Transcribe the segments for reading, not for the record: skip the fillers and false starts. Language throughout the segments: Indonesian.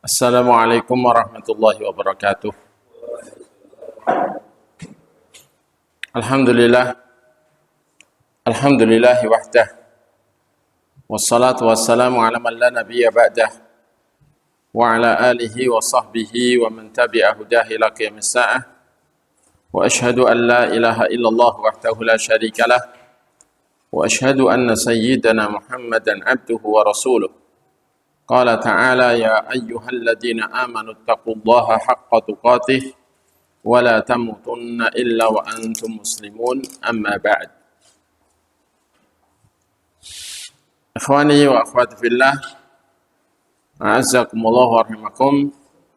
Assalamualaikum warahmatullahi wabarakatuh. Alhamdulillah, alhamdulillahi wahdah. Wassalatu wassalamu ala man la nabiyya ba'dah. Wa ala alihi wa sahbihi wa man tabi'a hudah ila qiyamis sa'ah. Wa ashhadu an la ilaha illallah wahdahu la syarika lah. Wa ashhadu anna sayyidana Muhammadan abduhu wa rasuluh. Qala ta'ala ya ayyuhalladzina amanu taqullaha haqqa tuqatih wa la tamutunna illa wa antum muslimun amma ba'd. Ikhwani wa akhwati fillah, a'azzakumullah wa rahimakum.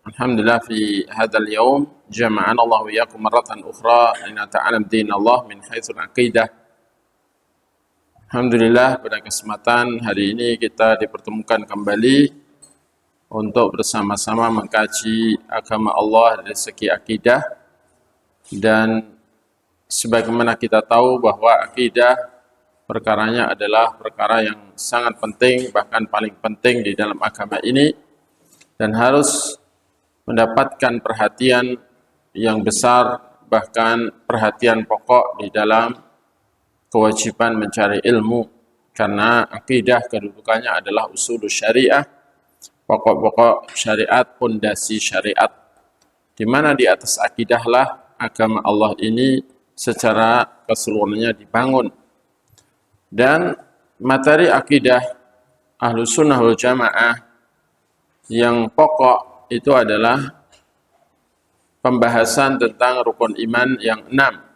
Alhamdulillah fi hadzal yaum jama'ana Allah wa iyyakum marratan ukhra linata'alam dinallah min haitsul aqidah. Alhamdulillah pada kesempatan hari ini kita dipertemukan kembali untuk bersama-sama mengkaji agama Allah dari segi akidah. Dan sebagaimana kita tahu bahwa akidah perkaranya adalah perkara yang sangat penting, bahkan paling penting di dalam agama ini, dan harus mendapatkan perhatian yang besar, bahkan perhatian pokok di dalam kewajiban mencari ilmu, karena akidah kedudukannya adalah usulul syariah, pokok-pokok syariat, pondasi syariat, di mana di atas akidahlah agama Allah ini secara keseluruhannya dibangun. Dan materi akidah Ahlus Sunnah wal Jamaah yang pokok itu adalah pembahasan tentang rukun iman yang 6.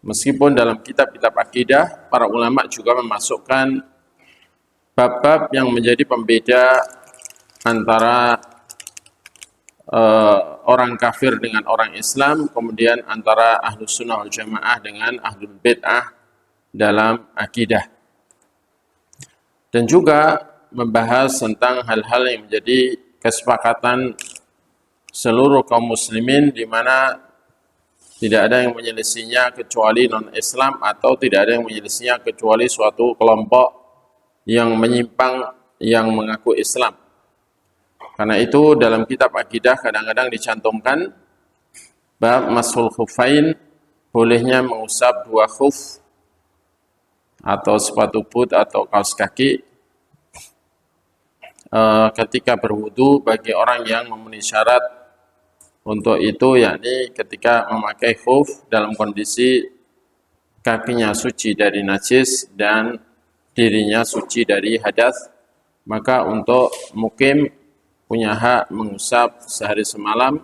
Meskipun dalam kitab-kitab akidah, para ulama juga memasukkan bab-bab yang menjadi pembeda antara orang kafir dengan orang Islam, kemudian antara Ahlus Sunnah wal Jamaah dengan Ahlul Bid'ah dalam akidah. Dan juga membahas tentang hal-hal yang menjadi kesepakatan seluruh kaum muslimin, di mana tidak ada yang menyelisihinya kecuali non-Islam, atau tidak ada yang menyelisihinya kecuali suatu kelompok yang menyimpang yang mengaku Islam. Karena itu dalam kitab akidah kadang-kadang dicantumkan bab mashul khuffain, bolehnya mengusap 2 khuf atau sepatu boot atau kaos kaki ketika berwudu bagi orang yang memenuhi syarat untuk itu, yakni ketika memakai khuf dalam kondisi kakinya suci dari najis dan dirinya suci dari hadas, maka untuk mukim punya hak mengusap sehari semalam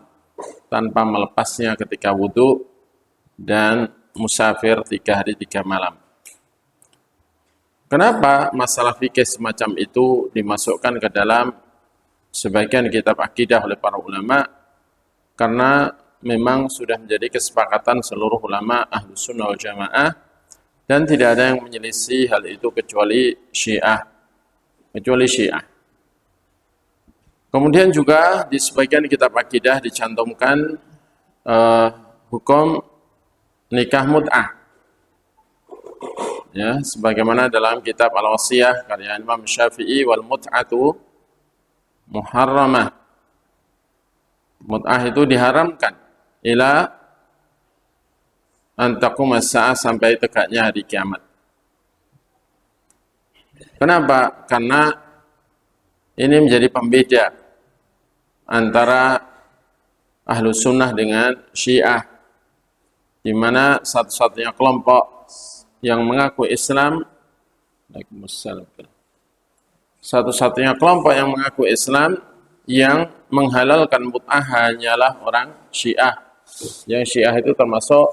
tanpa melepasnya ketika wudu, dan musafir 3 hari 3 malam. Kenapa masalah fikih semacam itu dimasukkan ke dalam sebagian kitab akidah oleh para ulama? Karena memang sudah menjadi kesepakatan seluruh ulama Ahlus Sunnah wal Jamaah, dan tidak ada yang menyelisih hal itu kecuali Syiah. Kemudian juga di sebagian kitab akidah dicantumkan hukum nikah mut'ah. Ya, sebagaimana dalam kitab Al-Wasiyah karya Imam Syafi'i, wal mut'atu muharramah. Mut'ah itu diharamkan ila antaqum as-sa'ah, sampai tegaknya hari kiamat. Kenapa? Karena ini menjadi pembeda antara Ahlus Sunnah dengan Syiah, di mana satu-satunya kelompok yang mengaku Islam, satu-satunya kelompok yang mengaku Islam yang menghalalkan mut'ah hanyalah orang Syiah. Yang Syiah itu termasuk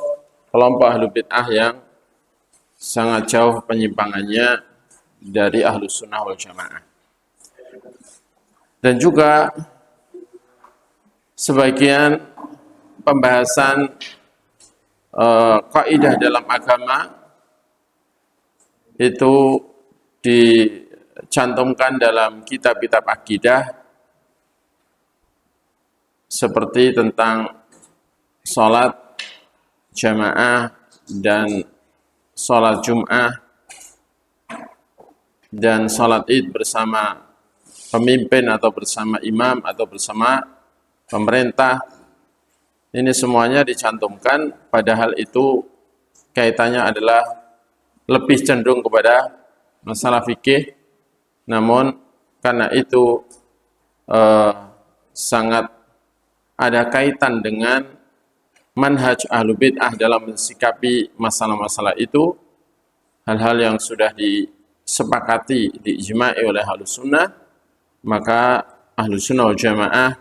kelompok Ahlul Bid'ah yang sangat jauh penyimpangannya dari Ahlus Sunnah wal Jamaah. Dan juga sebagian pembahasan kaidah dalam agama itu dicantumkan dalam kitab-kitab akidah, seperti tentang sholat jamaah dan sholat Jum'ah dan sholat Id bersama pemimpin atau bersama imam atau bersama pemerintah. Ini semuanya dicantumkan, padahal itu kaitannya adalah lebih cenderung kepada masalah fikih, namun karena itu sangat ada kaitan dengan manhaj ahlu bid'ah dalam mensikapi masalah-masalah itu, hal-hal yang sudah disepakati, diijma'i oleh ahlu sunnah, maka ahlu sunnah wal jamaah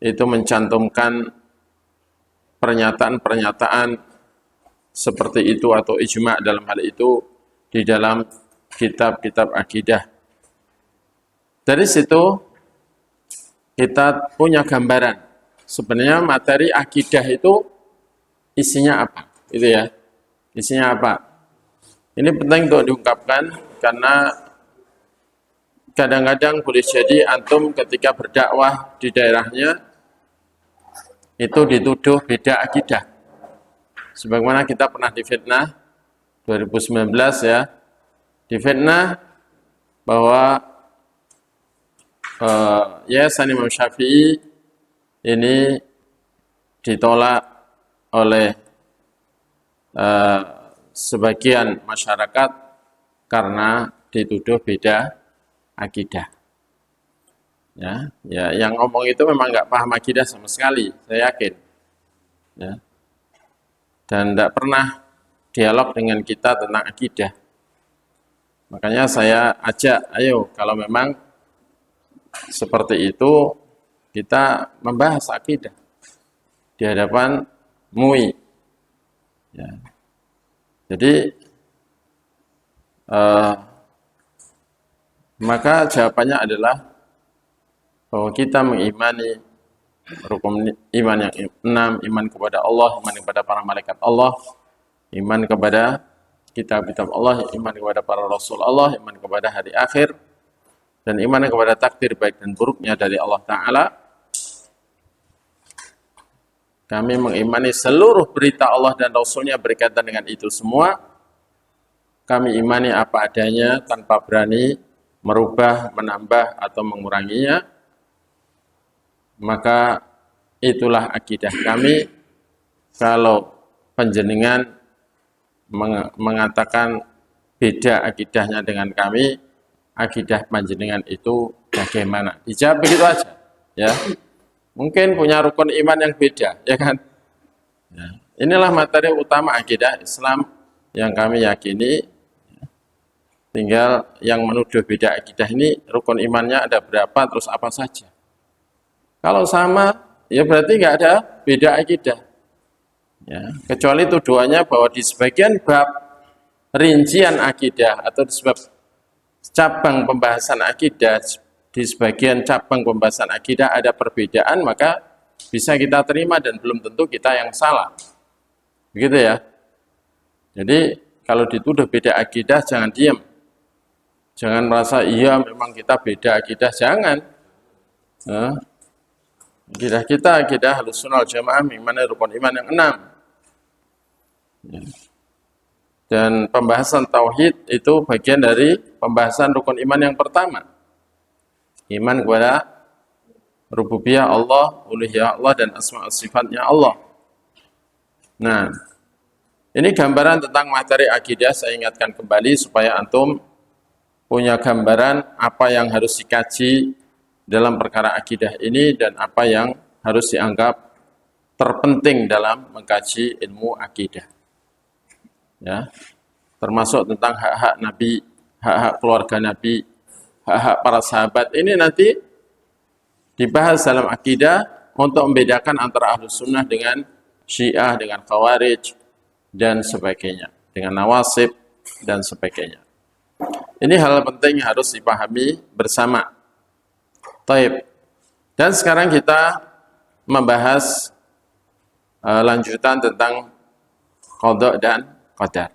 itu mencantumkan pernyataan-pernyataan seperti itu atau ijma' dalam hal itu di dalam kitab-kitab akidah. Dari situ kita punya gambaran sebenarnya materi akidah itu isinya apa, gitu ya. Isinya apa? Ini penting untuk diungkapkan karena kadang-kadang boleh jadi antum ketika berdakwah di daerahnya itu dituduh beda akidah. Sebagaimana kita pernah difitnah 2019 ya, difitnah bahwa Yayasan Imam Syafi'i ini ditolak oleh sebagian masyarakat karena dituduh beda akidah. Ya, yang ngomong itu memang nggak paham akidah sama sekali, saya yakin. Ya. Dan tidak pernah dialog dengan kita tentang akidah. Makanya saya ajak, ayo kalau memang seperti itu, kita membahas akidah di hadapan MUI. Ya. Jadi, maka jawabannya adalah bahwa kita mengimani rukun iman yang 6, iman kepada Allah, iman kepada para malaikat Allah, iman kepada kitab-kitab Allah, iman kepada para rasul Allah, iman kepada hari akhir, dan iman kepada takdir baik dan buruknya dari Allah Ta'ala. Kami mengimani seluruh berita Allah dan Rasulnya berkaitan dengan itu semua. Kami imani apa adanya tanpa berani merubah, menambah, atau menguranginya. Maka itulah akidah kami. Kalau panjenengan mengatakan beda akidahnya dengan kami, akidah panjenengan itu bagaimana? Dijawab begitu aja, ya. Mungkin punya rukun iman yang beda, ya kan? Ya. Inilah materi utama akidah Islam yang kami yakini. Tinggal yang menuduh beda akidah ini rukun imannya ada berapa, terus apa saja. Kalau sama, ya berarti nggak ada beda akidah. Ya, kecuali tuduhannya bahwa di sebagian bab rincian akidah atau di sebab cabang pembahasan akidah, di sebagian cabang pembahasan akidah ada perbedaan, maka bisa kita terima dan belum tentu kita yang salah. Begitu ya. Jadi kalau dituduh beda akidah jangan diam. Jangan merasa iya memang kita beda akidah, jangan. Akidah kita akidah Ahlussunnah wal Jamaah mengimani rukun iman yang 6. Dan pembahasan tauhid itu bagian dari pembahasan rukun iman yang pertama. Iman kepada rububiyah Allah, uluhiyah Allah, dan asma' sifatnya Allah. Nah, ini gambaran tentang materi akidah. Saya ingatkan kembali supaya antum punya gambaran apa yang harus dikaji dalam perkara akidah ini dan apa yang harus dianggap terpenting dalam mengkaji ilmu akidah. Ya, termasuk tentang hak-hak Nabi, hak-hak keluarga Nabi, hak-hak para sahabat. Ini nanti dibahas dalam akidah untuk membedakan antara Ahlus Sunnah dengan Syiah, dengan Khawarij, dan sebagainya, dengan Nawasib, dan sebagainya. Ini hal penting yang harus dipahami bersama. Taib. Dan sekarang kita membahas lanjutan tentang qada dan qadar.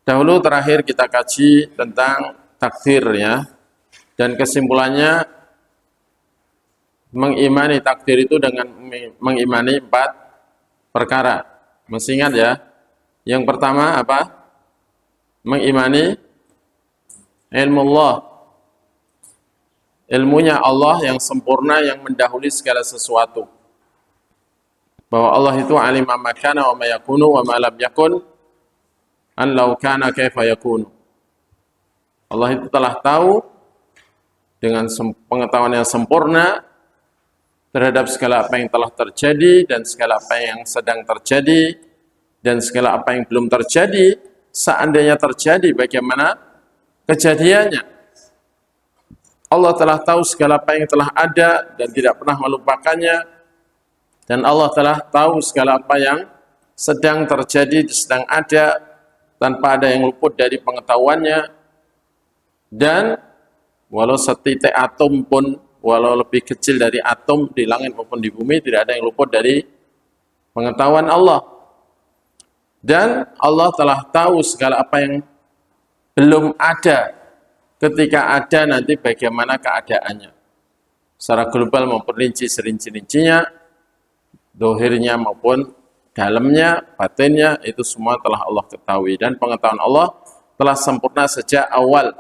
Dahulu terakhir kita kaji tentang takdir ya. Dan kesimpulannya mengimani takdir itu dengan mengimani 4 perkara. Masih ingat ya? Yang pertama apa? Mengimani ilmu Allah. ilmunya Allah yang sempurna yang mendahului segala sesuatu. Bahwa Allah itu alima ma kana wa ma yakunu wa ma lam yakun an law kana kaifa yakunu. Allah itu telah tahu dengan pengetahuan yang sempurna terhadap segala apa yang telah terjadi dan segala apa yang sedang terjadi dan segala apa yang belum terjadi. Seandainya terjadi, bagaimana kejadiannya. Allah telah tahu segala apa yang telah ada dan tidak pernah melupakannya. Dan Allah telah tahu segala apa yang sedang terjadi, sedang ada, tanpa ada yang luput dari pengetahuannya. Dan walau setitik atom pun, walau lebih kecil dari atom di langit maupun di bumi, tidak ada yang luput dari pengetahuan Allah. Dan Allah telah tahu segala apa yang belum ada, ketika ada nanti bagaimana keadaannya. Secara global maupun rinci serinci-rincinya, dohirnya maupun dalamnya, batinnya, itu semua telah Allah ketahui. Dan pengetahuan Allah telah sempurna sejak awal.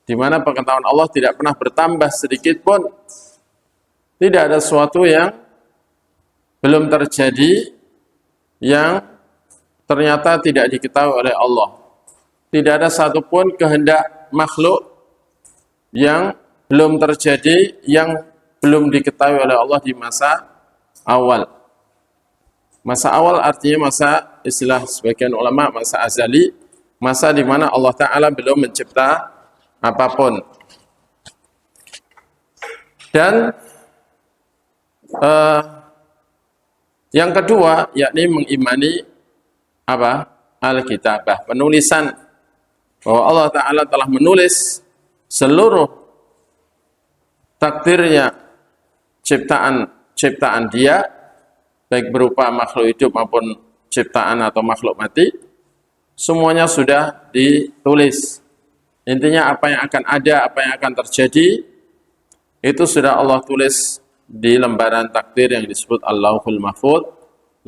Di mana pengetahuan Allah tidak pernah bertambah sedikit pun. Tidak ada sesuatu yang belum terjadi yang ternyata tidak diketahui oleh Allah. Tidak ada satupun kehendak makhluk yang belum terjadi, yang belum diketahui oleh Allah di masa awal. Masa awal artinya masa, istilah sebagian ulama, masa azali, masa di mana Allah Ta'ala belum mencipta apapun. Dan yang kedua, yakni mengimani apa? Alkitabah, penulisan, bahwa Allah Ta'ala telah menulis seluruh takdirnya, ciptaan dia, baik berupa makhluk hidup maupun ciptaan atau makhluk mati, semuanya sudah ditulis. Intinya apa yang akan ada, apa yang akan terjadi, itu sudah Allah tulis di lembaran takdir yang disebut Allahul Mahfudz,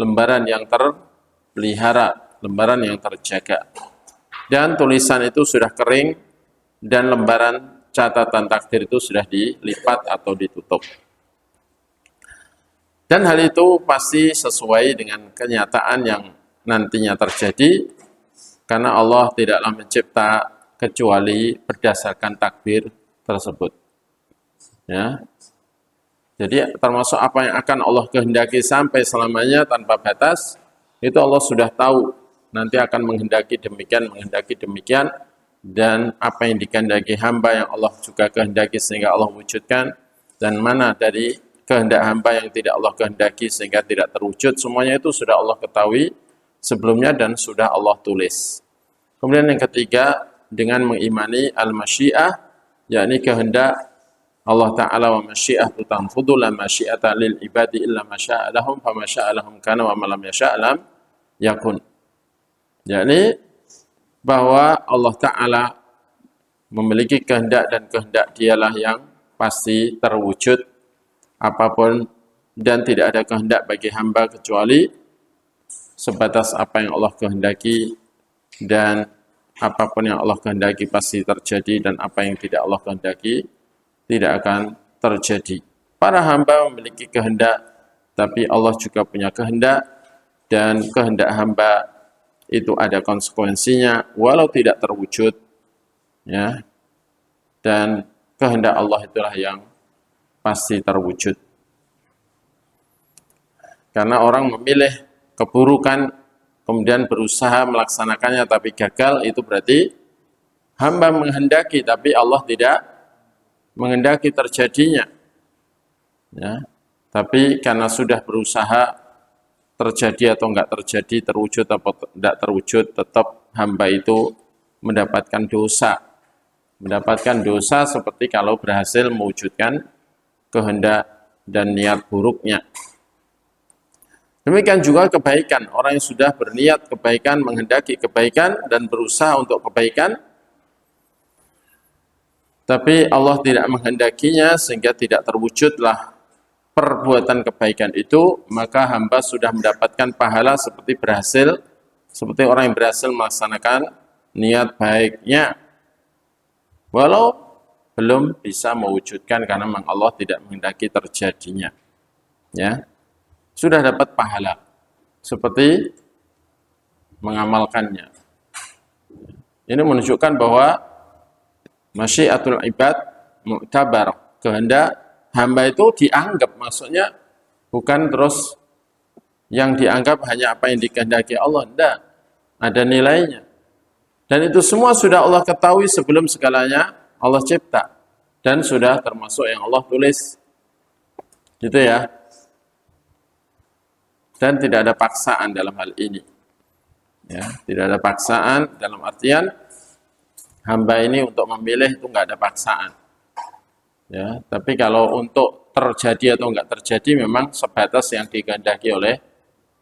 lembaran yang terpelihara, lembaran yang terjaga. Dan tulisan itu sudah kering, dan lembaran catatan takdir itu sudah dilipat atau ditutup. Dan hal itu pasti sesuai dengan kenyataan yang nantinya terjadi, karena Allah tidaklah mencipta kecuali berdasarkan takdir tersebut. Ya. Jadi termasuk apa yang akan Allah kehendaki sampai selamanya tanpa batas, itu Allah sudah tahu. Nanti akan menghendaki demikian, dan apa yang dikehendaki hamba yang Allah juga kehendaki sehingga Allah wujudkan, dan mana dari kehendak hamba yang tidak Allah kehendaki sehingga tidak terwujud, semuanya itu sudah Allah ketahui sebelumnya dan sudah Allah tulis. Kemudian yang ketiga, dengan mengimani al-masyiah, yakni kehendak Allah Ta'ala, wa masyiah tutanfudu la masyiata lil ibadi illa masya'alahum fa masya'alahum kana wa malam yasha'alam yakun. Yakni bahwa Allah Ta'ala memiliki kehendak, dan kehendak dialah yang pasti terwujud apapun, dan tidak ada kehendak bagi hamba kecuali sebatas apa yang Allah kehendaki, dan apapun yang Allah kehendaki pasti terjadi, dan apa yang tidak Allah kehendaki tidak akan terjadi. Para hamba memiliki kehendak, tapi Allah juga punya kehendak, dan kehendak hamba itu ada konsekuensinya walau tidak terwujud, ya. Dan kehendak Allah itulah yang pasti terwujud. Karena orang memilih keburukan kemudian berusaha melaksanakannya tapi gagal, itu berarti hamba menghendaki tapi Allah tidak menghendaki terjadinya, ya. Tapi karena sudah berusaha, terjadi atau enggak terjadi, terwujud atau tidak terwujud, tetap hamba itu mendapatkan dosa. Mendapatkan dosa seperti kalau berhasil mewujudkan kehendak dan niat buruknya. Demikian juga kebaikan. Orang yang sudah berniat kebaikan, menghendaki kebaikan, dan berusaha untuk kebaikan, tapi Allah tidak menghendakinya sehingga tidak terwujudlah perbuatan kebaikan itu, maka hamba sudah mendapatkan pahala seperti orang yang berhasil melaksanakan niat baiknya. Walau belum bisa mewujudkan karena memang Allah tidak menghendaki terjadinya. Ya, sudah dapat pahala seperti mengamalkannya. Ini menunjukkan bahwa masyiatul ibad mu'tabar, kehendak hamba itu dianggap, maksudnya bukan terus yang dianggap hanya apa yang dikehendaki Allah, tidak, ada nilainya. Dan itu semua sudah Allah ketahui sebelum segalanya Allah cipta, dan sudah termasuk yang Allah tulis. Gitu ya. Dan tidak ada paksaan dalam hal ini. Ya, tidak ada paksaan dalam artian hamba ini untuk memilih itu nggak ada paksaan. Ya, tapi kalau untuk terjadi atau enggak terjadi memang sebatas yang dikehendaki oleh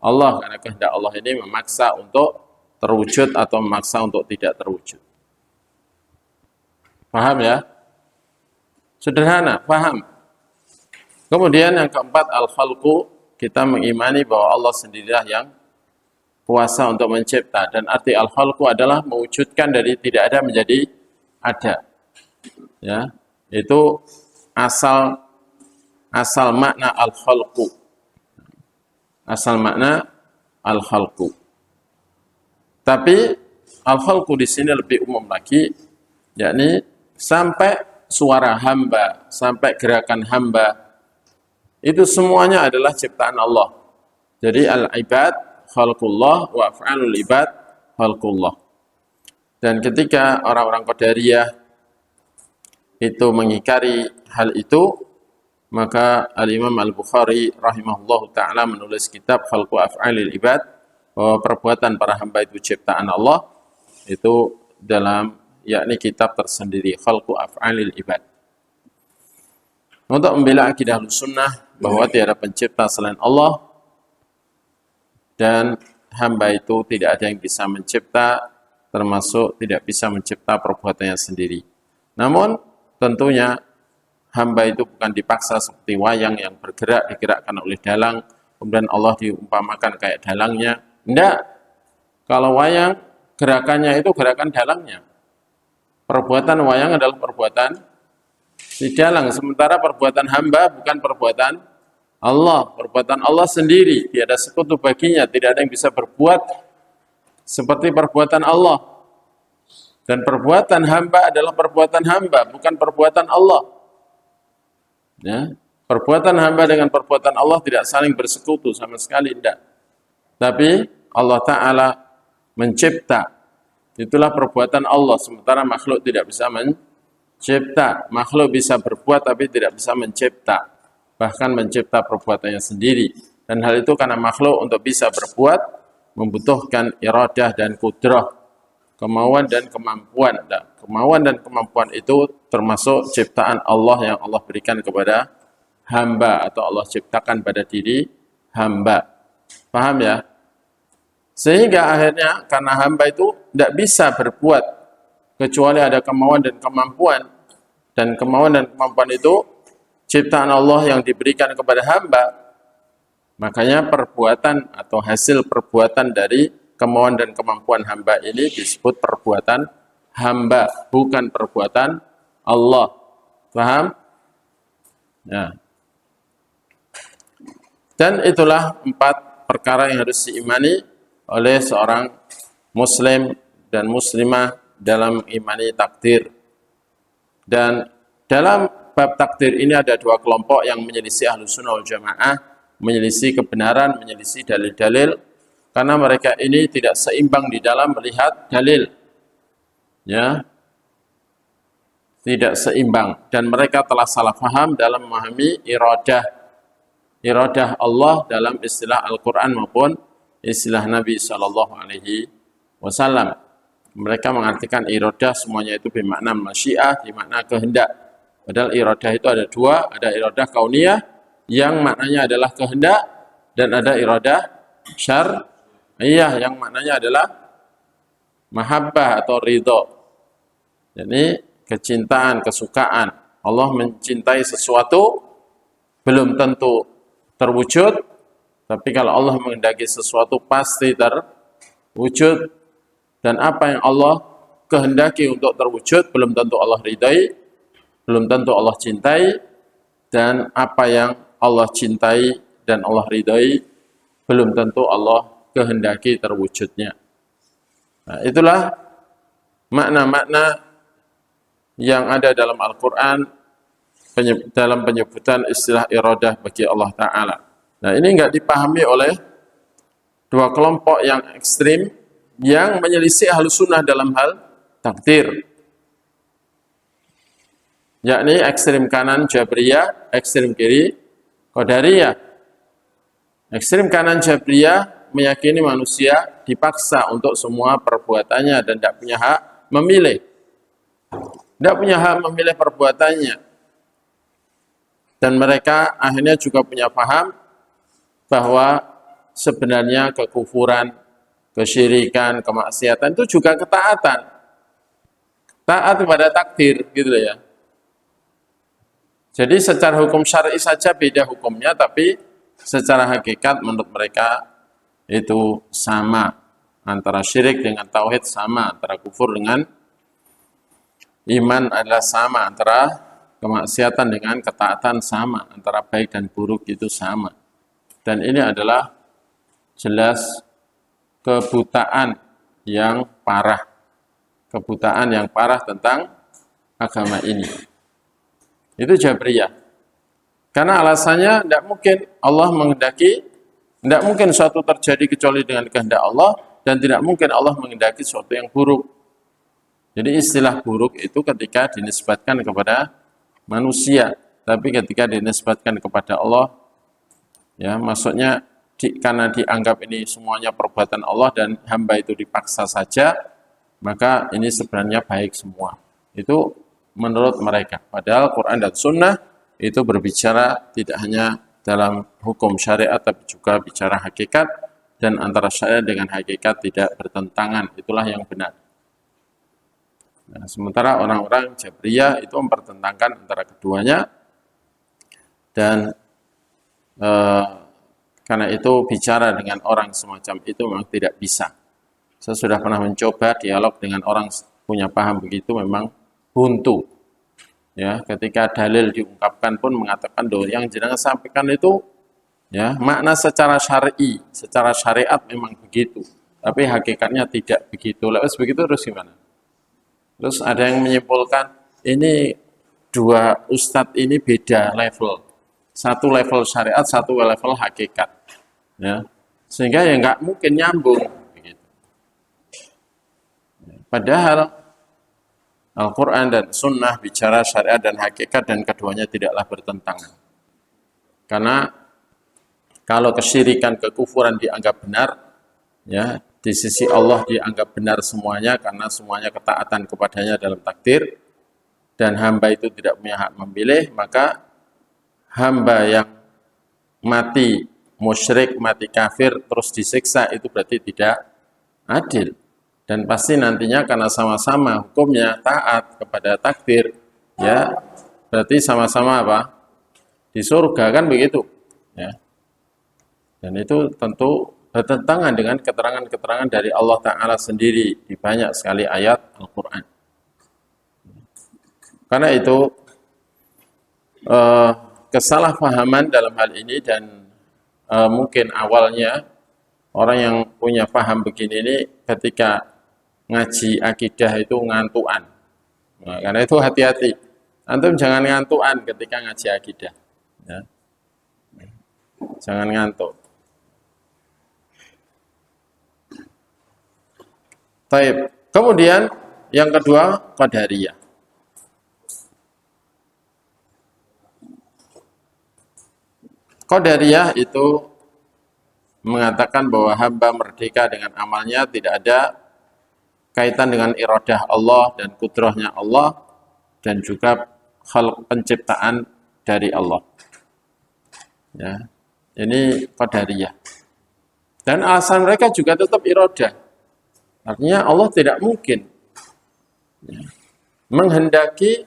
Allah, karena kehendak Allah ini memaksa untuk terwujud atau memaksa untuk tidak terwujud. Paham ya? Sederhana, paham. Kemudian yang keempat, al-khalqu, kita mengimani bahwa Allah sendirilah yang kuasa untuk mencipta, dan arti al-khalqu adalah mewujudkan dari tidak ada menjadi ada. Ya, itu asal makna al-khalqu. Asal makna al-khalqu. Tapi al-khalqu di sini lebih umum lagi, yakni sampai suara hamba, sampai gerakan hamba, itu semuanya adalah ciptaan Allah. Jadi al-ibad khalqullah wa af'alul ibad khalqullah. Dan ketika orang-orang Qadariyah itu mengingkari hal itu, maka Al-Imam Al-Bukhari rahimahullahu ta'ala menulis kitab Khalqu Af'alil Ibad, bahwa perbuatan para hamba itu ciptaan Allah, itu dalam yakni kitab tersendiri Khalqu Af'alil Ibad. Untuk membela akidah Ahlussunnah bahwa tiada pencipta selain Allah, dan hamba itu tidak ada yang bisa mencipta, termasuk tidak bisa mencipta perbuatannya sendiri. Namun tentunya hamba itu bukan dipaksa seperti wayang yang bergerak, digerakkan oleh dalang, kemudian Allah diumpamakan kayak dalangnya. Tidak. Kalau wayang, gerakannya itu gerakan dalangnya. Perbuatan wayang adalah perbuatan si dalang, sementara perbuatan hamba bukan perbuatan Allah. Perbuatan Allah sendiri, tiada sekutu baginya, tidak ada yang bisa berbuat seperti perbuatan Allah. Dan perbuatan hamba adalah perbuatan hamba, bukan perbuatan Allah. Ya, perbuatan hamba dengan perbuatan Allah tidak saling bersekutu sama sekali, tidak. Tapi Allah Ta'ala mencipta, itulah perbuatan Allah, sementara makhluk tidak bisa mencipta. Makhluk bisa berbuat tapi tidak bisa mencipta, bahkan mencipta perbuatannya sendiri. Dan hal itu karena makhluk untuk bisa berbuat membutuhkan iradah dan kudrah, kemauan dan kemampuan. Nah, kemauan dan kemampuan itu termasuk ciptaan Allah yang Allah berikan kepada hamba, atau Allah ciptakan pada diri hamba. Paham ya? Sehingga akhirnya karena hamba itu tidak bisa berbuat kecuali ada kemauan dan kemampuan. Dan kemauan dan kemampuan itu ciptaan Allah yang diberikan kepada hamba. Makanya perbuatan atau hasil perbuatan dari kemauan dan kemampuan hamba ini disebut perbuatan hamba, bukan perbuatan Allah. Paham? Ya. Dan itulah 4 perkara yang harus diimani oleh seorang muslim dan muslimah dalam imani takdir. Dan dalam bab takdir ini ada 2 kelompok yang menyelisih Ahlussunnah wal Jamaah, menyelisih kebenaran, menyelisih dalil-dalil, karena mereka ini tidak seimbang di dalam melihat dalil. Ya, tidak seimbang, dan mereka telah salah faham dalam memahami iradah Allah dalam istilah Al-Quran maupun istilah Nabi SAW. Mereka mengartikan iradah semuanya itu bermakna masyiah, bermakna kehendak. Padahal iradah itu ada 2, ada iradah kauniyah yang maknanya adalah kehendak, dan ada iradah syar'iyah yang maknanya adalah mahabbah atau ridho. Jadi kecintaan, kesukaan. Allah mencintai sesuatu belum tentu terwujud, tapi kalau Allah menghendaki sesuatu pasti terwujud. Dan apa yang Allah kehendaki untuk terwujud belum tentu Allah ridai, belum tentu Allah cintai, dan apa yang Allah cintai dan Allah ridhai belum tentu Allah kehendaki terwujudnya. Nah, itulah makna-makna yang ada dalam Al-Quran dalam penyebutan istilah iradah bagi Allah Ta'ala. Nah, ini enggak dipahami oleh dua kelompok yang ekstrim yang menyelisih Ahlus Sunnah dalam hal takdir, yakni ekstrim kanan Jabriyah, ekstrim kiri Qadariyah. Ekstrim kanan Jabriyah meyakini manusia dipaksa untuk semua perbuatannya dan tidak punya hak memilih. Tidak punya hak memilih perbuatannya. Dan mereka akhirnya juga punya paham bahwa sebenarnya kekufuran, kesyirikan, kemaksiatan itu juga ketaatan. Taat kepada takdir, gitu ya. Jadi secara hukum syar'i saja beda hukumnya, tapi secara hakikat menurut mereka itu sama. Antara syirik dengan tauhid sama, antara kufur dengan iman adalah sama, antara kemaksiatan dengan ketaatan sama, antara baik dan buruk itu sama. Dan ini adalah jelas kebutaan yang parah. Kebutaan yang parah tentang agama ini. Itu Jabriyah. Karena alasannya tidak mungkin Allah menghendaki, tidak mungkin suatu terjadi kecuali dengan kehendak Allah, dan tidak mungkin Allah menghendaki sesuatu yang buruk. Jadi istilah buruk itu ketika dinisbatkan kepada manusia, tapi ketika dinisbatkan kepada Allah, ya maksudnya karena dianggap ini semuanya perbuatan Allah dan hamba itu dipaksa saja, maka ini sebenarnya baik semua. Itu menurut mereka. Padahal Quran dan Sunnah itu berbicara tidak hanya dalam hukum syariat, tapi juga bicara hakikat, dan antara syariat dengan hakikat tidak bertentangan. Itulah yang benar. Nah, sementara orang-orang Jabriyah itu mempertentangkan antara keduanya, dan karena itu bicara dengan orang semacam itu memang tidak bisa. Saya sudah pernah mencoba dialog dengan orang punya paham begitu, memang buntu. Ya, ketika dalil diungkapkan pun mengatakan bahwa yang jenengan sampaikan itu ya makna secara syar'i, secara syariat memang begitu, tapi hakikatnya tidak begitu. Lalu begitu terus gimana? Terus ada yang menyimpulkan ini dua ustadz ini beda level. Satu level syariat, satu level hakikat. Ya. Sehingga ya nggak mungkin nyambung begitu. Padahal Al-Quran dan Sunnah bicara syariat dan hakikat, dan keduanya tidaklah bertentangan. Karena kalau kesyirikan, kekufuran dianggap benar, ya di sisi Allah dianggap benar semuanya, karena semuanya ketaatan kepadanya dalam takdir, dan hamba itu tidak punya hak memilih, maka hamba yang mati musyrik, mati kafir, terus disiksa, itu berarti tidak adil. Dan pasti nantinya karena sama-sama hukumnya taat kepada takdir, ya berarti sama-sama apa? Di surga, kan begitu. Ya. Dan itu tentu bertentangan dengan keterangan-keterangan dari Allah Ta'ala sendiri di banyak sekali ayat Al-Quran. Karena itu kesalahpahaman dalam hal ini, dan mungkin awalnya orang yang punya paham begini ini ketika ngaji akidah itu ngantuan. Nah, karena itu hati-hati. Antum jangan ngantuan ketika ngaji akidah. Ya. Jangan ngantuk. Baik. Kemudian yang kedua, Qadariyah. Qadariyah itu mengatakan bahwa hamba merdeka dengan amalnya, tidak ada kaitan dengan iradah Allah dan kudrahnya Allah, dan juga khalq, penciptaan dari Allah. Ya, ini Qadariyah. Dan alasan mereka juga tetap iradah. Artinya Allah tidak mungkin menghendaki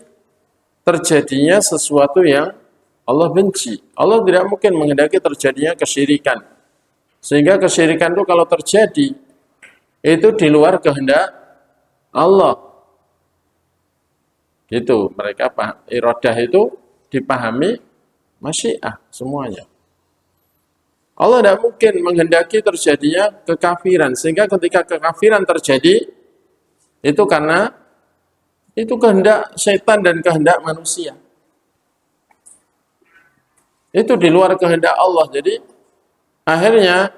terjadinya sesuatu yang Allah benci. Allah tidak mungkin menghendaki terjadinya kesyirikan. Sehingga kesyirikan itu kalau terjadi, itu di luar kehendak Allah. Gitu, mereka iradah itu dipahami masyiah semuanya. Allah tidak mungkin menghendaki terjadinya kekafiran, sehingga ketika kekafiran terjadi itu karena itu kehendak setan dan kehendak manusia. Itu di luar kehendak Allah. Jadi akhirnya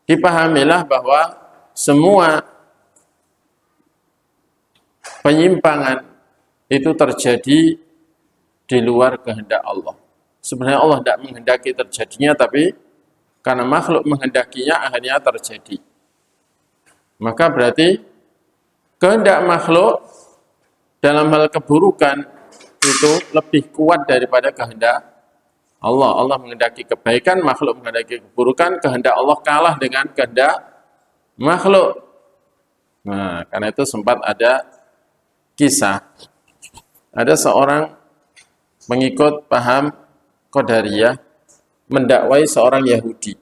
dipahamilah bahwa semua penyimpangan itu terjadi di luar kehendak Allah. Sebenarnya Allah tidak menghendaki terjadinya, tapi karena makhluk menghendakinya akhirnya terjadi. Maka berarti kehendak makhluk dalam hal keburukan itu lebih kuat daripada kehendak Allah. Allah menghendaki kebaikan, makhluk menghendaki keburukan, kehendak Allah kalah dengan kehendak makhluk. Nah, karena itu sempat ada kisah. Ada seorang pengikut paham Qadariyah mendakwai seorang Yahudi.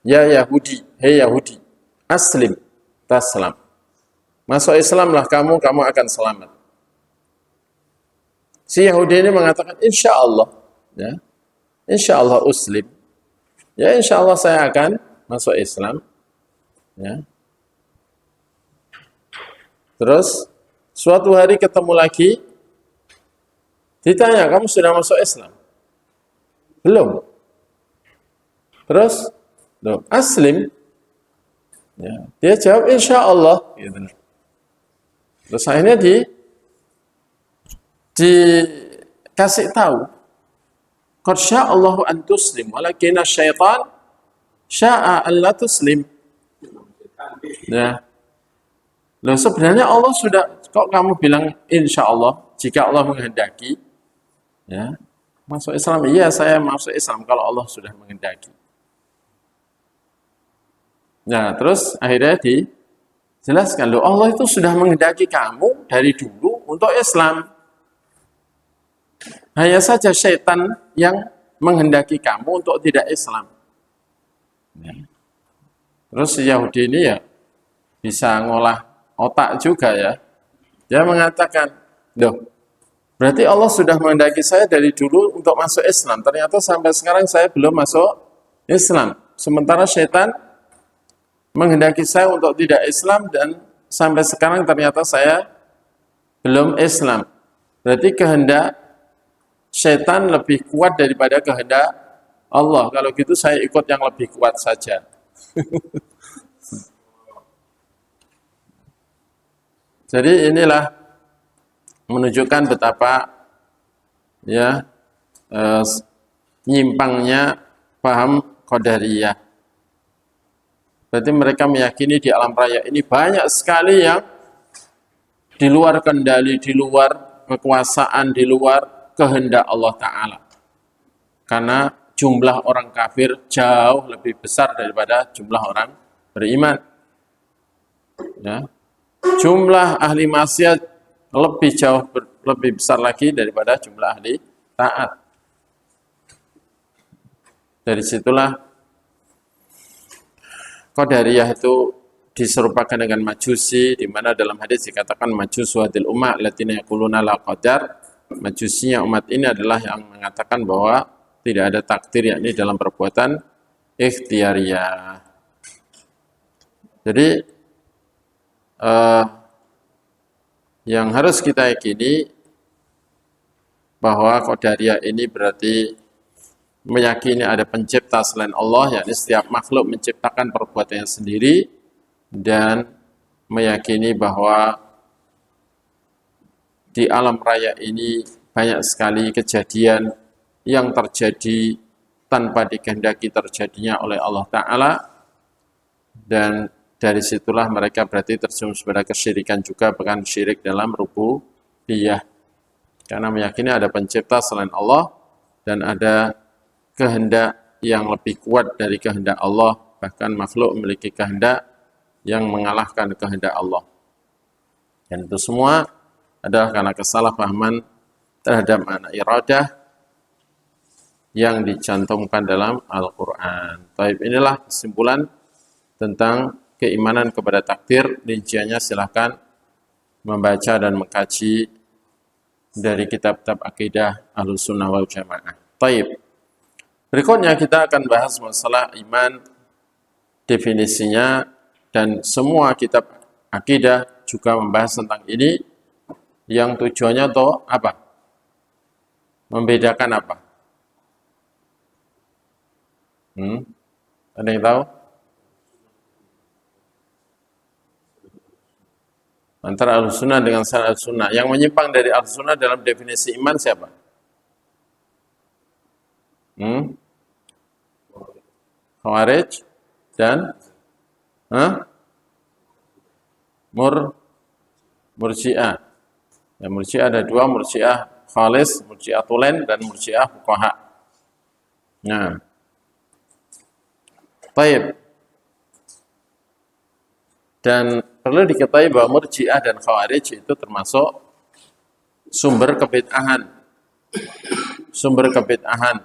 Ya Yahudi, hei Yahudi, aslim, taslam. Masuk Islamlah kamu akan selamat. Si Yahudi ini mengatakan, insya Allah, ya, insya Allah uslim. Ya, insya Allah saya akan masuk Islam. Ya. Terus, suatu hari ketemu lagi, ditanya, kamu sudah masuk Islam? Belum. Terus, loh, aslim. Ya. Dia jawab, insya Allah. Gitu. Terus akhirnya dikasih tahu, qad sya'allahu an tuslim, walakinna syaitan sya'a an la tuslim. Ya. Loh, sebenarnya Allah sudah, kok kamu bilang insya Allah, jika Allah menghendaki, ya, masuk Islam. Iya, saya masuk Islam kalau Allah sudah menghendaki. Nah, terus akhirnya dijelaskan, loh, Allah itu sudah menghendaki kamu dari dulu untuk Islam. Hanya saja syaitan yang menghendaki kamu untuk tidak Islam. Ya. Terus si Yahudi ini ya bisa ngolah otak juga ya. Dia mengatakan, loh, berarti Allah sudah menghendaki saya dari dulu untuk masuk Islam. Ternyata sampai sekarang saya belum masuk Islam. Sementara syaitan menghendaki saya untuk tidak Islam dan sampai sekarang ternyata saya belum Islam. Berarti kehendak syaitan lebih kuat daripada kehendak Allah. Kalau gitu saya ikut yang lebih kuat saja. Jadi inilah menunjukkan betapa ya nyimpangnya paham Qadariyah. Berarti mereka meyakini di alam raya ini banyak sekali yang di luar kendali, di luar kekuasaan, di luar kehendak Allah Ta'ala. Karena jumlah orang kafir jauh lebih besar daripada jumlah orang beriman. Ya. Jumlah ahli maksiat lebih besar lagi daripada jumlah ahli taat. Dari situlah Qadariyah itu diserupakan dengan Majusi, di mana dalam hadis dikatakan Majusu hadil ummah allatina yaquluna la qadar. Majusinya umat ini adalah yang mengatakan bahwa tidak ada takdir, yakni dalam perbuatan ikhtiariyah. Jadi yang harus kita yakini bahwa Qadariyah ini berarti meyakini ada pencipta selain Allah, yakni setiap makhluk menciptakan perbuatannya sendiri, dan meyakini bahwa di alam raya ini banyak sekali kejadian yang terjadi tanpa dikehendaki terjadinya oleh Allah Ta'ala, dan dari situlah mereka berarti terjerumus pada kesyirikan juga, bahkan syirik dalam rububiyah. Karena meyakini ada pencipta selain Allah dan ada kehendak yang lebih kuat dari kehendak Allah, bahkan makhluk memiliki kehendak yang mengalahkan kehendak Allah. Dan itu semua adalah karena kesalahpahaman terhadap makna iradah yang dicantumkan dalam Al-Quran. Taib, inilah kesimpulan tentang keimanan kepada takdir. Rinciannya silahkan membaca dan mengkaji dari kitab-kitab akidah Ahlussunnah wal Jamaah. Taib. Berikutnya kita akan bahas masalah iman, definisinya, dan semua kitab akidah juga membahas tentang ini, yang tujuannya untuk apa? Membedakan apa? Ada yang tahu? Antara Ahlussunnah dengan selain Ahlussunnah. Yang menyimpang dari Ahlussunnah dalam definisi iman siapa? Khawarij dan Murji'ah. Ya, Murji'ah ada dua, Murji'ah khalis, Murji'ah tulen, dan Murji'ah fuqaha. Nah, baik. Dan perlu diketahui bahwa Murji'ah dan Khawarij itu termasuk sumber kebid'ahan. Sumber kebid'ahan.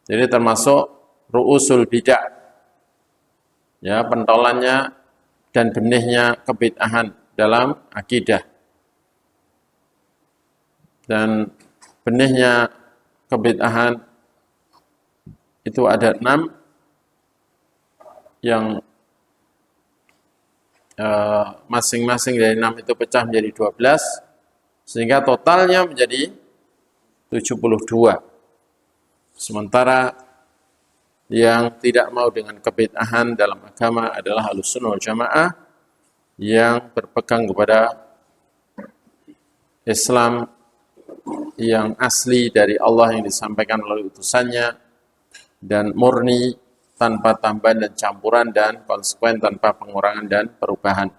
Jadi termasuk ru'usul bid'ah. Ya, pentolannya dan benihnya kebid'ahan dalam akidah. Dan benihnya kebid'ahan itu ada 6 yang masing-masing dari 6 itu pecah menjadi 12, sehingga totalnya menjadi 72. Sementara yang tidak mau dengan kebid'ahan dalam agama adalah Ahlussunnah wal Jamaah yang berpegang kepada Islam yang asli dari Allah yang disampaikan melalui utusannya, dan murni tanpa tambahan dan campuran, dan konsekuen tanpa pengurangan dan perubahan.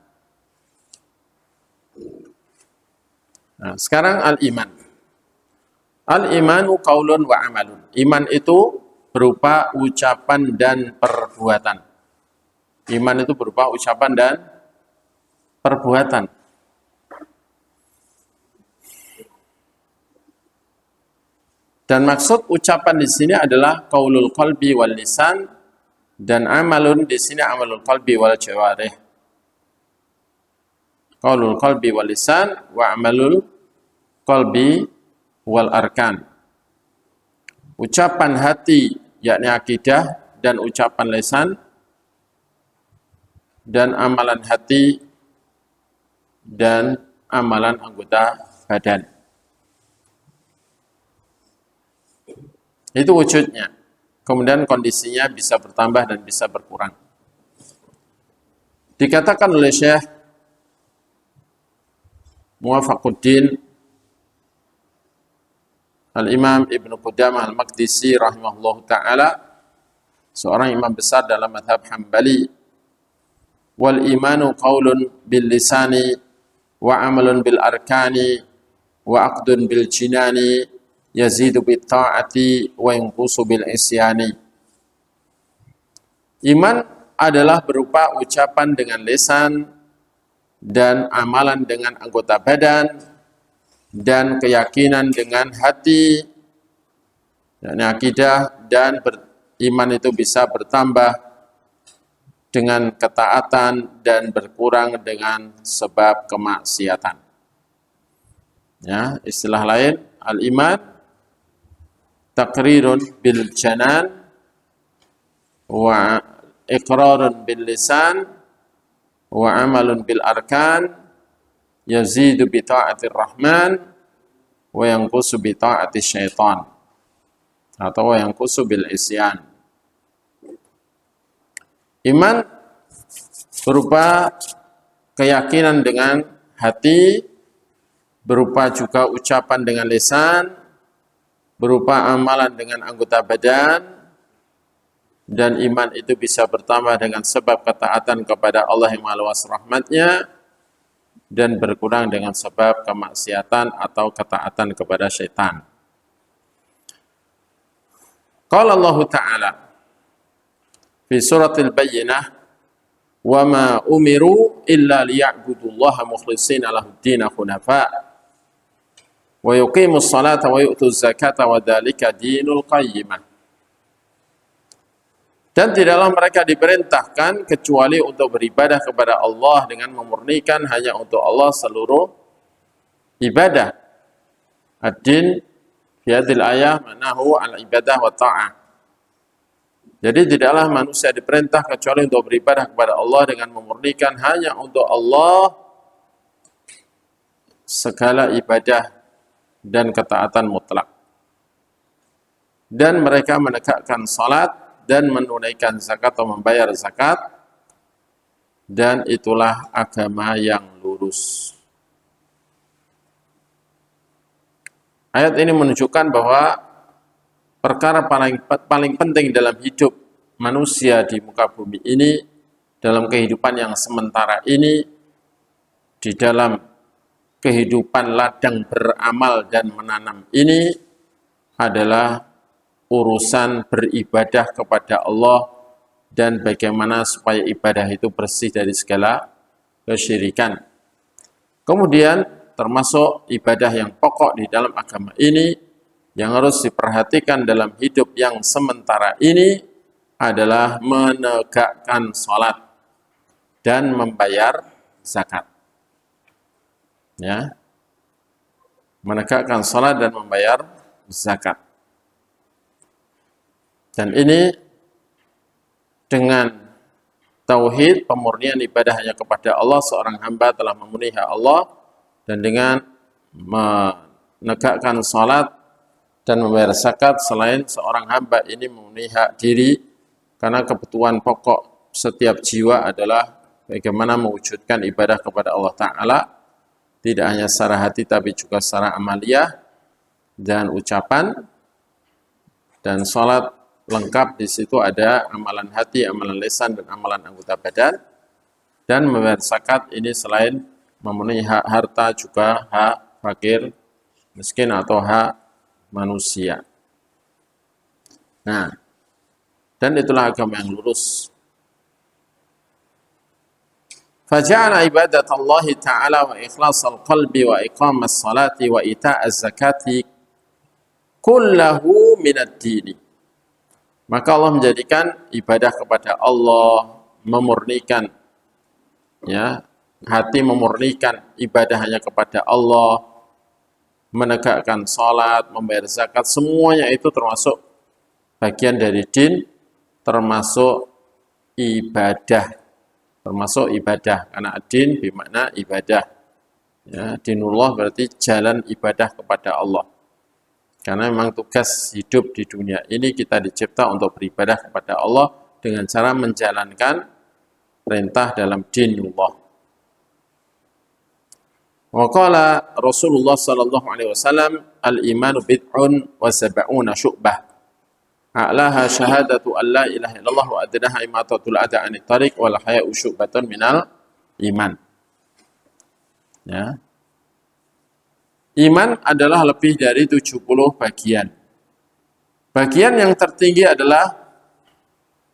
Nah, sekarang al-iman. Al-imanu qaulun wa amalun. Iman itu berupa ucapan dan perbuatan. Iman itu berupa ucapan dan perbuatan. Dan maksud ucapan di sini adalah qaulul qalbi wal lisan, dan amalun di sini amalul qalbi wal jawarih. Qaulul qalbi wal lisan wa amalul qalbi wal arkan. Ucapan hati yakni akidah, dan ucapan lisan dan amalan hati dan amalan anggota badan. Itu wujudnya. Kemudian kondisinya bisa bertambah dan bisa berkurang. Dikatakan oleh Syekh Muwafaquddin Al-Imam Ibnu Qudamah Al-Maqdisi rahimahullah ta'ala, seorang imam besar dalam mazhab Hambali, wal imanu qaulun bil lisani wa amalun bil arkani wa aqdun bil jinani yazidu bit ta'ati wa yanqusu bil isyani. Iman adalah berupa ucapan dengan lisan dan amalan dengan anggota badan dan keyakinan dengan hati, yakni akidah, dan iman itu bisa bertambah dengan ketaatan dan berkurang dengan sebab kemaksiatan. Ya, istilah lain, al-iman taqrirun bil janan wa iqrarun bil lisan wa amalun bil arkan yazidu bi ta'atir rahman wa yanqusu bi ta'atis syaitan, atau wa yanqusu bil isyan. Iman berupa keyakinan dengan hati, berupa juga ucapan dengan lisan, berupa amalan dengan anggota badan, dan iman itu bisa bertambah dengan sebab ketaatan kepada Allah yang Maha Luas rahmatnya, dan berkurang dengan sebab kemaksiatan atau ketaatan kepada syaitan. Qala Allah Ta'ala fi suratil Bayyinah, wa ma umiru illa liya'budullaha mukhlishina lahud-din hunafa wa yuqimus salata wa yu'tuz zakata wa dzalika dinul qayyimah. Dan tidaklah mereka diperintahkan kecuali untuk beribadah kepada Allah dengan memurnikan hanya untuk Allah seluruh ibadah. Ad-din fi hadhil ayah manahu al-ibadah wa ta'ah. Jadi tidaklah manusia diperintah kecuali untuk beribadah kepada Allah dengan memurnikan hanya untuk Allah segala ibadah dan ketaatan mutlak. Dan mereka menegakkan salat dan menunaikan zakat atau membayar zakat, dan itulah agama yang lurus. Ayat ini menunjukkan bahwa perkara paling penting dalam hidup manusia di muka bumi ini, dalam kehidupan yang sementara ini, di dalam kehidupan ladang beramal dan menanam ini adalah urusan beribadah kepada Allah dan bagaimana supaya ibadah itu bersih dari segala kesyirikan. Kemudian termasuk ibadah yang pokok di dalam agama ini yang harus diperhatikan dalam hidup yang sementara ini adalah menegakkan sholat dan membayar zakat. Ya, menegakkan sholat dan membayar zakat. Dan ini dengan tauhid, pemurnian ibadah hanya kepada Allah, seorang hamba telah memenuhi hak Allah, dan dengan menegakkan salat dan membayar zakat, selain seorang hamba ini memenuhi hak diri, karena kebutuhan pokok setiap jiwa adalah bagaimana mewujudkan ibadah kepada Allah Ta'ala, tidak hanya secara hati tapi juga secara amaliyah dan ucapan. Dan salat lengkap, di situ ada amalan hati, amalan lisan, dan amalan anggota badan. Dan membayar zakat ini selain memenuhi hak harta juga hak fakir, miskin atau hak manusia. Nah, dan itulah agama yang lurus. Faja'ala ibadatallahi ta'ala wa ikhlasal qalbi wa iqamas salati wa ita'az zakati kullahu minad dini. Maka Allah menjadikan ibadah kepada Allah, memurnikan, ya, hati memurnikan ibadah hanya kepada Allah, menegakkan salat, membayar zakat, semuanya itu termasuk bagian dari din, termasuk ibadah, karena din bermakna ibadah. Ya, dinullah berarti jalan ibadah kepada Allah. Karena memang tugas hidup di dunia ini kita dicipta untuk beribadah kepada Allah dengan cara menjalankan perintah dalam dinullah. Wa qala Rasulullah sallallahu alaihi wasallam, al-imanu bid'un wa sab'una syu'bah. A'laha syahadatu an la ilaha illallah wa adnaha imatatul adha 'anit tariq wal haya'u syu'batun minal iman. Ya. Iman adalah lebih dari 70 bagian. Bagian yang tertinggi adalah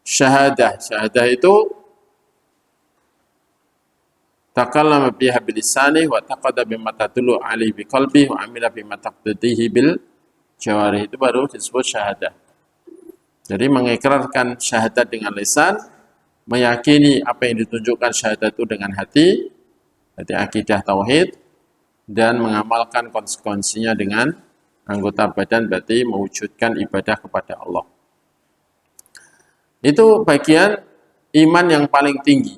syahadah. Syahadah itu takallama biha bilisani wa taqada bima tadullu alaihi biqalbi wa amila bima taqtadihi bil jawarih. Itu baru disebut syahadah. Jadi mengikrarkan syahadat dengan lisan, meyakini apa yang ditunjukkan syahadat itu dengan hati, berarti akidah tauhid, dan mengamalkan konsekuensinya dengan anggota badan, berarti mewujudkan ibadah kepada Allah. Itu bagian iman yang paling tinggi.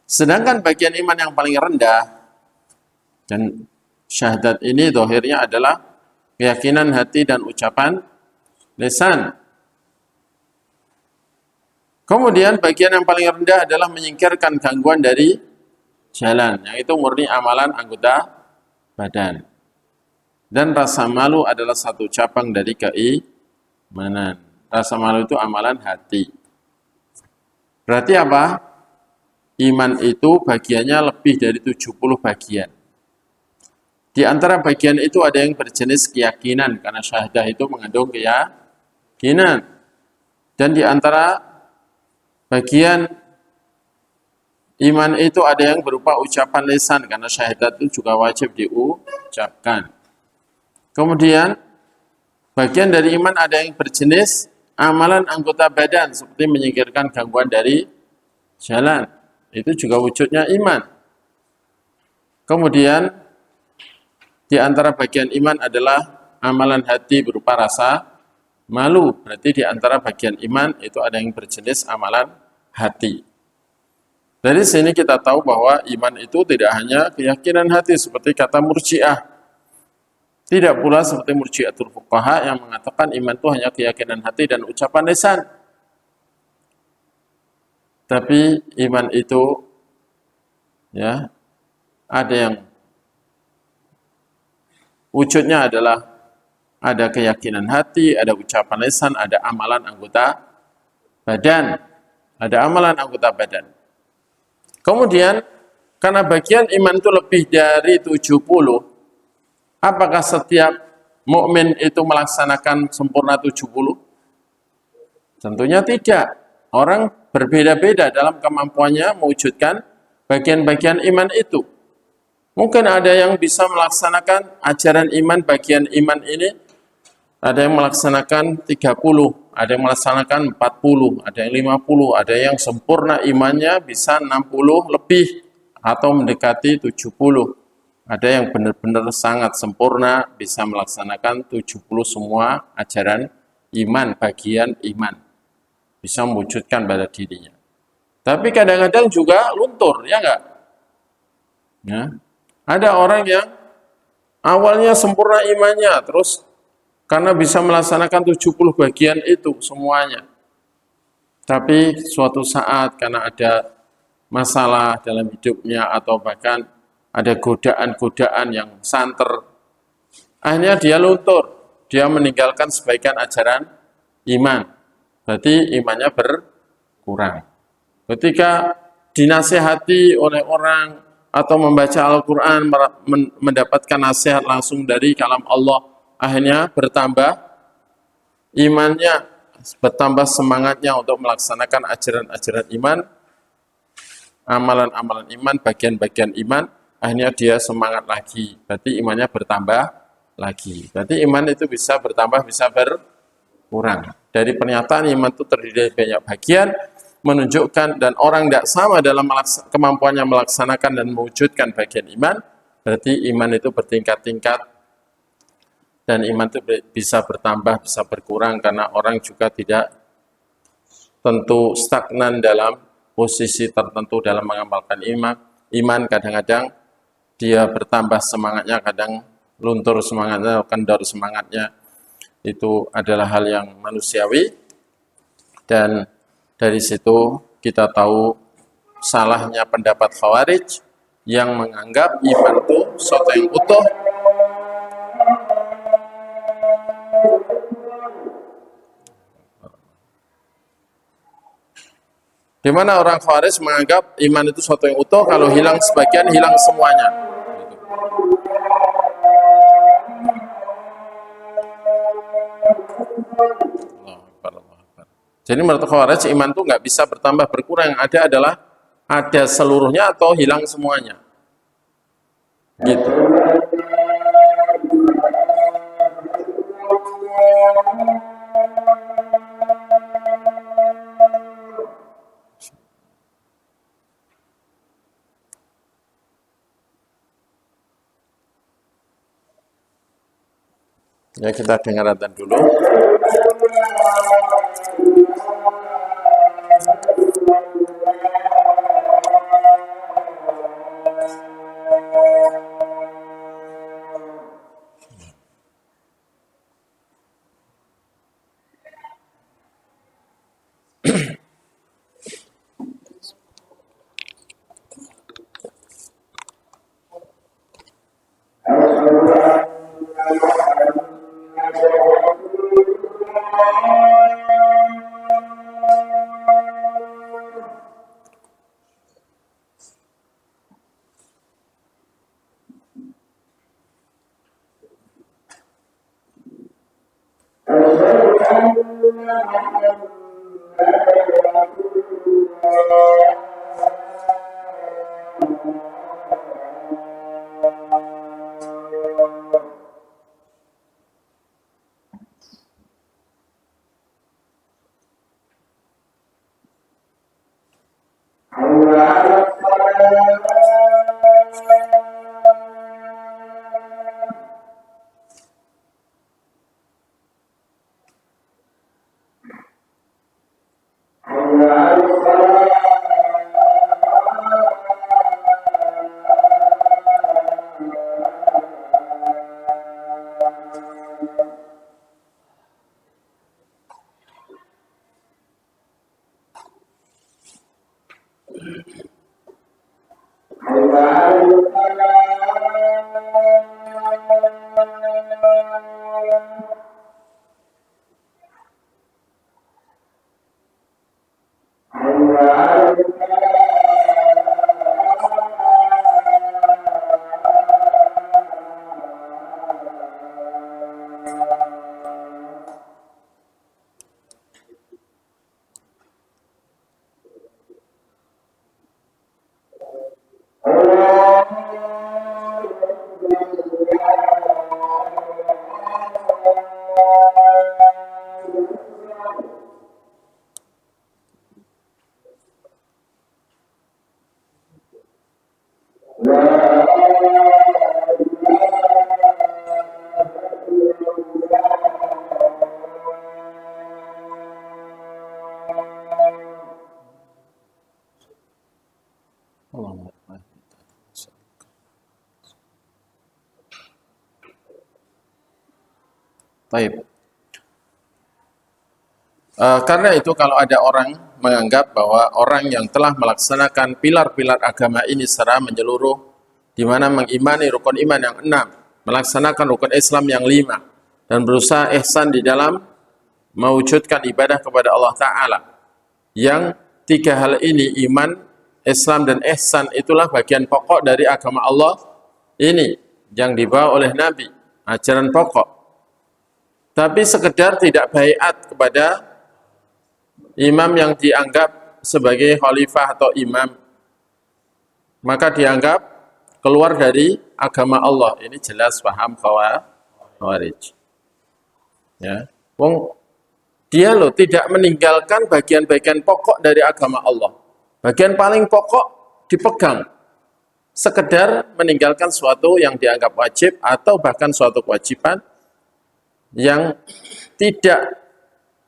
Sedangkan bagian iman yang paling rendah, dan syahadat ini zahirnya adalah keyakinan hati dan ucapan lisan. Kemudian bagian yang paling rendah adalah menyingkirkan gangguan dari jalan, yang itu murni amalan anggota badan. Dan rasa malu adalah satu cabang dari keimanan. Rasa malu itu amalan hati. Berarti apa? Iman itu bagiannya lebih dari 70 bagian. Di antara bagian itu ada yang berjenis keyakinan, karena syahadah itu mengandung keyakinan. Dan di antara bagian iman itu ada yang berupa ucapan lisan, karena syahadat itu juga wajib diucapkan. Kemudian bagian dari iman ada yang berjenis amalan anggota badan seperti menyingkirkan gangguan dari jalan. Itu juga wujudnya iman. Kemudian di antara bagian iman adalah amalan hati berupa rasa malu. Berarti di antara bagian iman itu ada yang berjenis amalan hati. Dari sini kita tahu bahwa iman itu tidak hanya keyakinan hati seperti kata Murji'ah. Tidak pula seperti Murji'atul Fuqaha yang mengatakan iman itu hanya keyakinan hati dan ucapan lisan. Tapi iman itu ya ada yang wujudnya adalah ada keyakinan hati, ada ucapan lisan, ada amalan anggota badan. Ada amalan anggota badan. Kemudian, karena bagian iman itu lebih dari 70, apakah setiap mukmin itu melaksanakan sempurna 70? Tentunya tidak. Orang berbeda-beda dalam kemampuannya mewujudkan bagian-bagian iman itu. Mungkin ada yang bisa melaksanakan ajaran iman, bagian iman ini, ada yang melaksanakan 30, ada yang melaksanakan 40, ada yang 50, ada yang sempurna imannya bisa 60 lebih atau mendekati 70. Ada yang benar-benar sangat sempurna bisa melaksanakan 70 semua ajaran iman, bagian iman. Bisa mewujudkan pada dirinya. Tapi kadang-kadang juga luntur, ya enggak? Ya. Ada orang yang awalnya sempurna imannya, terus karena bisa melaksanakan 70 bagian itu semuanya. Tapi suatu saat karena ada masalah dalam hidupnya atau bahkan ada godaan-godaan yang santer, akhirnya dia luntur, dia meninggalkan sebagian ajaran iman. Berarti imannya berkurang. Ketika dinasehati oleh orang atau membaca Al-Quran, mendapatkan nasihat langsung dari kalam Allah, akhirnya bertambah imannya, bertambah semangatnya untuk melaksanakan ajaran-ajaran iman, amalan-amalan iman, bagian-bagian iman, akhirnya dia semangat lagi. Berarti imannya bertambah lagi. Berarti iman itu bisa bertambah, bisa berkurang. Dari pernyataan iman itu terdiri dari banyak bagian, menunjukkan dan orang tidak sama dalam kemampuannya melaksanakan dan mewujudkan bagian iman, berarti iman itu bertingkat-tingkat dan iman itu bisa bertambah, bisa berkurang karena orang juga tidak tentu stagnan dalam posisi tertentu dalam mengamalkan iman. Iman kadang-kadang dia bertambah semangatnya, kadang luntur semangatnya, kendor semangatnya. Itu adalah hal yang manusiawi dan dari situ kita tahu salahnya pendapat Khawarij yang menganggap iman itu sesuatu yang utuh. Di mana orang Khawarij menganggap iman itu sesuatu yang utuh, kalau hilang sebagian, hilang semuanya. Jadi menurut Khawarij iman itu nggak bisa bertambah berkurang, yang ada adalah ada seluruhnya atau hilang semuanya. Gitu. Ya, kita dengar adzan dulu. Baik. Karena itu kalau ada orang menganggap bahwa orang yang telah melaksanakan pilar-pilar agama ini secara menyeluruh, di mana mengimani rukun iman yang 6, melaksanakan rukun Islam yang 5, dan berusaha ihsan di dalam mewujudkan ibadah kepada Allah Ta'ala. Yang 3 hal ini, iman, Islam, dan ihsan, itulah bagian pokok dari agama Allah ini, yang dibawa oleh Nabi, ajaran pokok. Tapi sekedar tidak baiat kepada imam yang dianggap sebagai khalifah atau imam, maka dianggap keluar dari agama Allah. Ini jelas paham Khawarij. Ya, dia loh tidak meninggalkan bagian-bagian pokok dari agama Allah. Bagian paling pokok dipegang. Sekedar meninggalkan suatu yang dianggap wajib atau bahkan suatu kewajiban yang tidak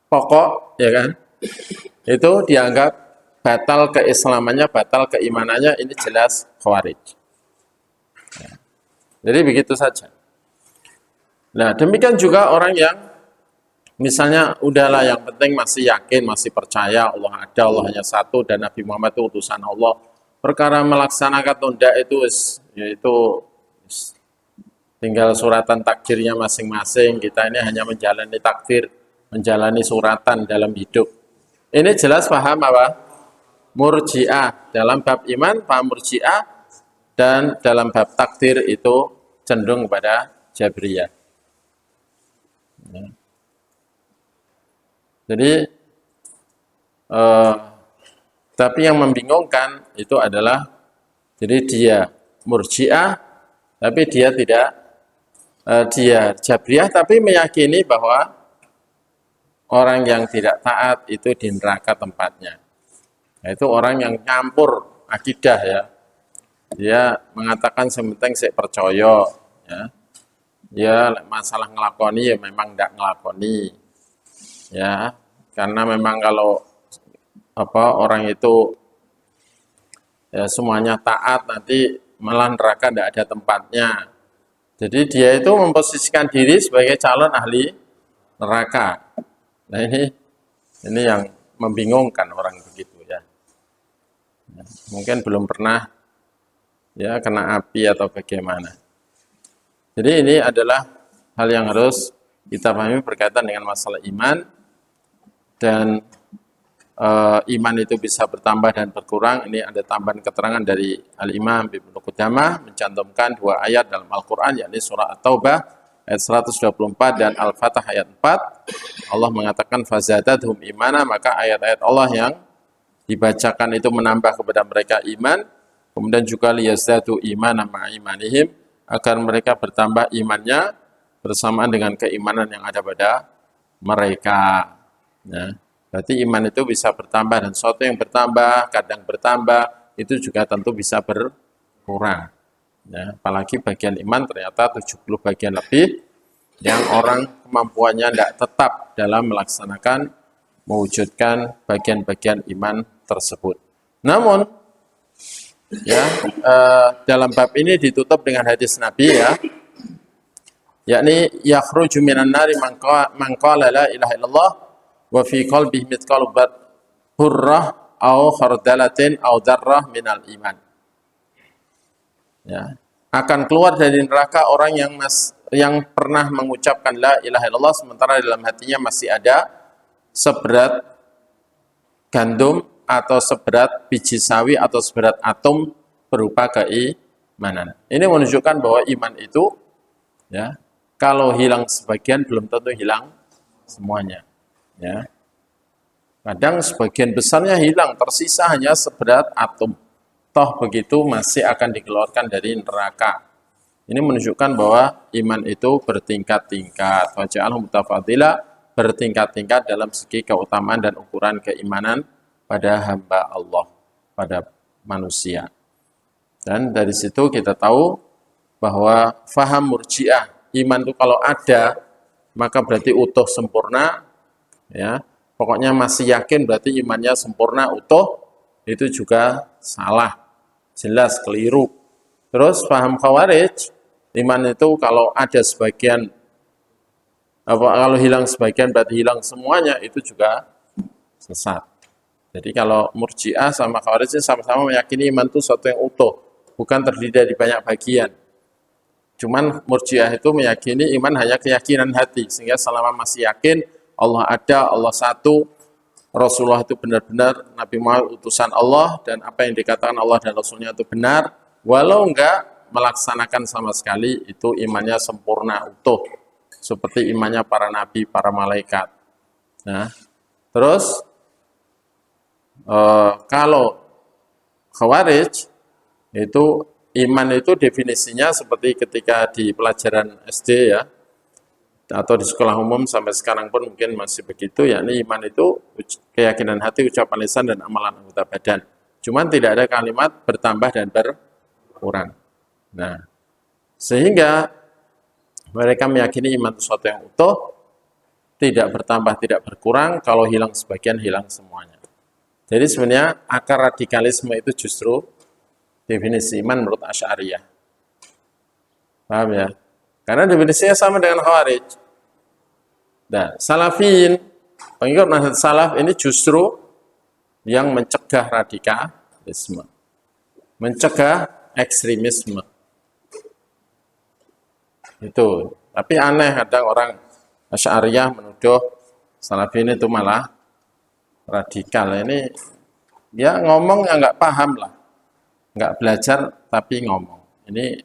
pokok, ya kan? Itu dianggap batal keislamannya, batal keimanannya. Ini jelas Khawarij. Ya. Jadi begitu saja. Nah, demikian juga orang yang misalnya udahlah yang penting masih yakin, masih percaya Allah ada, Allah hanya satu, dan Nabi Muhammad itu utusan Allah. Perkara melaksanakan tunda itu yaitu tinggal suratan takdirnya masing-masing. Kita ini hanya menjalani takdir, menjalani suratan dalam hidup. Ini jelas paham apa? Murji'ah. Dalam bab iman paham Murji'ah, dan dalam bab takdir itu cenderung kepada Jabriyah. Ya. Jadi tapi yang membingungkan itu adalah, jadi dia Murji'ah tapi dia tidak dia Jabriyah tapi meyakini bahwa orang yang tidak taat itu di neraka tempatnya. Itu orang yang nyampur akidah, ya. Dia mengatakan sementing saya percaya, ya. Ya masalah ngelakoni ya memang tidak ngelakoni. Ya, karena memang kalau orang itu ya semuanya taat, nanti malah neraka tidak ada tempatnya. Jadi dia itu memposisikan diri sebagai calon ahli neraka. Nah ini yang membingungkan orang begitu, ya. Mungkin belum pernah ya kena api atau bagaimana. Jadi ini adalah hal yang harus kita pahami berkaitan dengan masalah iman. Dan iman itu bisa bertambah dan berkurang. Ini ada tambahan keterangan dari Al-Imam Ibnu Qudamah mencantumkan 2 ayat dalam Al-Quran, yakni surah At-Taubah ayat 124 dan Al-Fatah ayat 4. Allah mengatakan fazadathum imana, maka ayat-ayat Allah yang dibacakan itu menambah kepada mereka iman. Kemudian juga liyazdadu imana ma'imanihim, agar mereka bertambah imannya bersamaan dengan keimanan yang ada pada mereka. Ya, berarti iman itu bisa bertambah, dan sesuatu yang bertambah, kadang bertambah, itu juga tentu bisa berkurang. Ya, apalagi bagian iman ternyata 70 bagian lebih yang orang kemampuannya tidak tetap dalam melaksanakan, mewujudkan bagian-bagian iman tersebut. Namun, ya dalam bab ini ditutup dengan hadis Nabi, ya, yakni yakhruju minan nari man qala la ilaha illallah wa fi qalbihi mithqalu hurrah aw khardalatin aw darrah minal iman. Ya, akan keluar dari neraka orang yang pernah mengucapkan la ilaha illallah sementara dalam hatinya masih ada seberat gandum atau seberat biji sawi atau seberat atom berupa keimanan. Ini menunjukkan bahwa iman itu ya, kalau hilang sebagian belum tentu hilang semuanya. Ya. Kadang sebagian besarnya hilang, tersisa hanya seberat atom. Toh begitu masih akan dikeluarkan dari neraka. Ini menunjukkan bahwa iman itu bertingkat-tingkat. Waja'alhu mutafadila, bertingkat-tingkat dalam segi keutamaan dan ukuran keimanan pada hamba Allah, pada manusia. Dan dari situ kita tahu bahwa faham murjiah, iman itu kalau ada, maka berarti utuh sempurna. Ya, pokoknya masih yakin berarti imannya sempurna, utuh, itu juga salah. Jelas keliru. Terus paham khawarij, iman itu kalau ada sebagian, kalau hilang sebagian berarti hilang semuanya, itu juga sesat. Jadi kalau murjiah sama khawarij sama-sama meyakini iman itu sesuatu yang utuh, bukan terdiri dari banyak bagian. Cuman murjiah itu meyakini iman hanya keyakinan hati, sehingga selama masih yakin Allah ada, Allah satu, Rasulullah itu benar-benar Nabi Muhammad utusan Allah, dan apa yang dikatakan Allah dan Rasulnya itu benar, walau enggak melaksanakan sama sekali, itu imannya sempurna, utuh, seperti imannya para nabi, para malaikat. Nah, terus kalau Khawarij, itu iman itu definisinya seperti ketika di pelajaran SD ya, atau di sekolah umum sampai sekarang pun mungkin masih begitu, yakni iman itu keyakinan hati, ucapan lisan, dan amalan anggota badan. Cuman tidak ada kalimat bertambah dan berkurang. Nah, sehingga mereka meyakini iman itu sesuatu yang utuh, tidak bertambah, tidak berkurang, kalau hilang sebagian, hilang semuanya. Jadi sebenarnya akar radikalisme itu justru definisi iman menurut Asy'ariyah. Paham ya? Karena definisinya sama dengan Khawarij. Nah, Salafin, pengikut manhaj salaf ini justru yang mencegah radikalisme, mencegah ekstremisme. Itu. Tapi aneh kadang orang Asy'ariyah menuduh Salafin itu malah radikal. Ini ya ngomong yang nggak paham lah, nggak belajar tapi ngomong. Ini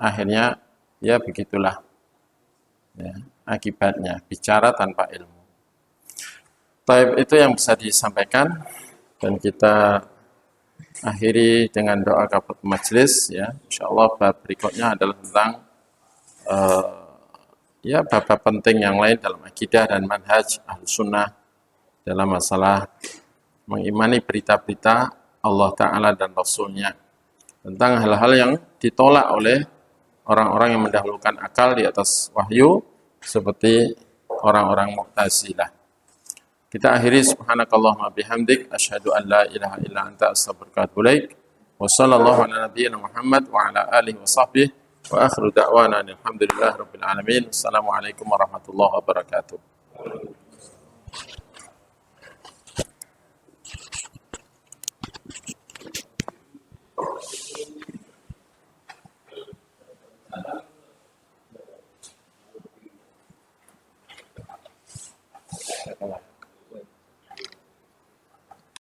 akhirnya ya begitulah ya, akibatnya bicara tanpa ilmu. Taib itu yang bisa disampaikan, dan kita akhiri dengan doa kafarat majelis ya. Insyaallah bab berikutnya adalah tentang ya bab-bab penting yang lain dalam akidah dan manhaj Ahlussunnah dalam masalah mengimani berita-berita Allah Ta'ala dan Rasulnya, tentang hal-hal yang ditolak oleh orang-orang yang mendahulukan akal di atas wahyu, seperti orang-orang Mu'tazilah. Kita akhiri subhanakallahumma bihamdik, asyhadu an la ilaha illa anta astaghfiruka wa atubu ilaik. Wa sallallahu ala nabiyyina Muhammad wa ala alihi wa sahbihi wa akhiru da'wana alhamdulillahi rabbil alamin. Assalamualaikum warahmatullahi wabarakatuh. Setelah